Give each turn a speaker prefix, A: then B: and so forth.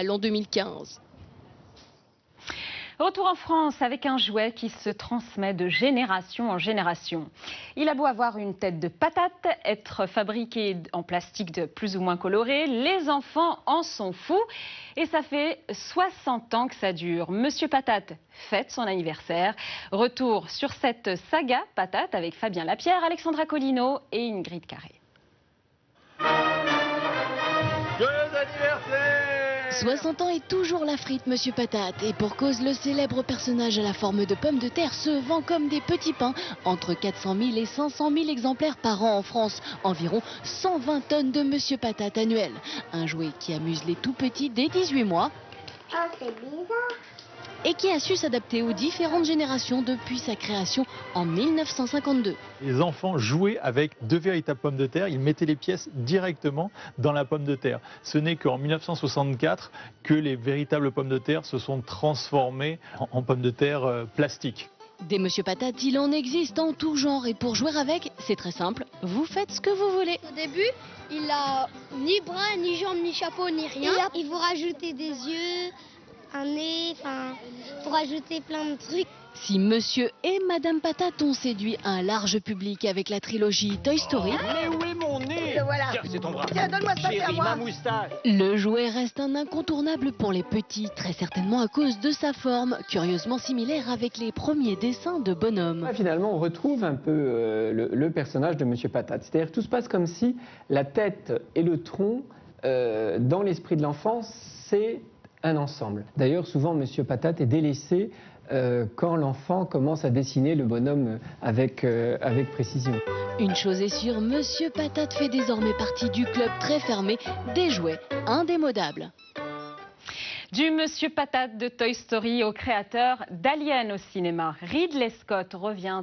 A: l'an 2015.
B: Retour en France avec un jouet qui se transmet de génération en génération. Il a beau avoir une tête de patate, être fabriqué en plastique de plus ou moins coloré, les enfants en sont fous. Et ça fait 60 ans que ça dure. Monsieur Patate fête son anniversaire. Retour sur cette saga patate avec Fabien Lapierre, Alexandra Colino et Ingrid Carré.
C: Joyeux anniversaire!
A: 60 ans et toujours la frite, Monsieur Patate. Et pour cause, le célèbre personnage à la forme de pomme de terre se vend comme des petits pains. Entre 400 000 et 500 000 exemplaires par an en France. Environ 120 tonnes de Monsieur Patate annuel. Un jouet qui amuse les tout petits dès 18 mois.
D: Oh, c'est bizarre.
A: Et qui a su s'adapter aux différentes générations depuis sa création en 1952.
C: Les enfants jouaient avec de véritables pommes de terre. Ils mettaient les pièces directement dans la pomme de terre. Ce n'est qu'en 1964 que les véritables pommes de terre se sont transformées en pommes de terre plastiques.
A: Des Monsieur Patate, il en existe en tout genre. Et pour jouer avec, c'est très simple. Vous faites ce que vous voulez.
D: Au début, il a ni bras, ni jambes, ni chapeau, ni rien. Il faut rajouter des yeux, un nez, pour rajouter plein de trucs.
A: Si Monsieur et Madame Patate ont séduit un large public avec la trilogie Toy Story,
E: Mais où est mon nez?
F: Voilà.
E: Tiens, c'est ton bras.
F: Tiens, donne-moi ça, c'est à
E: Chérie,
F: moi.
E: ma moustache.
A: le jouet reste un incontournable pour les petits, très certainement à cause de sa forme, curieusement similaire avec les premiers dessins de bonhommes.
G: Finalement, on retrouve un peu le personnage de Monsieur Patate. C'est-à-dire que tout se passe comme si la tête et le tronc, dans l'esprit de l'enfant, c'est un ensemble. D'ailleurs, souvent, Monsieur Patate est délaissé quand l'enfant commence à dessiner le bonhomme avec précision.
A: Une chose est sûre, Monsieur Patate fait désormais partie du club très fermé des jouets indémodables.
B: Du Monsieur Patate de Toy Story au créateur d'Alien au cinéma, Ridley Scott revient